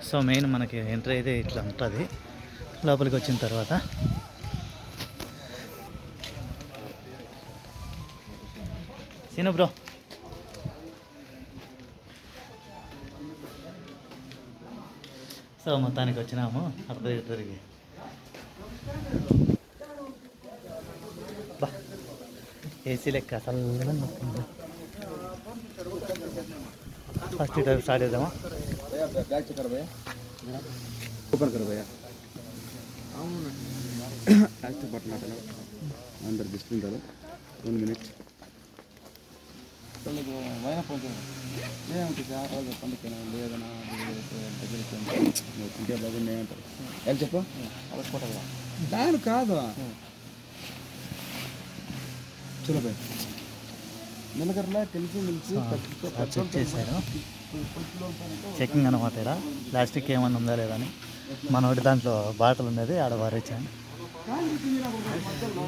So main మనకి entry అయితే ఇట్లా ఉంటుంది. లోపలికి వచ్చిన తర్వాత సీను బ్రో సో మొత్తానికి వచ్చినాము అర్ధగిరికి. బా ఏసీ లెక్క చల్లగా నొక్కింది. ఫస్ట్ టైం స్టార్ట్ చేద్దామా? ఓపెన్ कर भैया लास्ट बटन अंदर दिसुंటారు 1 मिनिट మీకు వైన ఫోన్ ఏమంటే సార్ రోజు పండుకన లేదనా ఇంకే బాగుంది అంటారు. ఏం చెప్పు అలసిపోతావా? దాని కాదు చలో భయ్ నిలకర్లా కలిసి నిలిచి చెక్ చేశారు. చెకింగ్ అనమాట. ఇక్కడ ప్లాస్టిక్ ఏమన్నా ఉందా లేదా అని. మనోడి దాంట్లో బాటలు ఉన్నది ఆడ వారేసాను.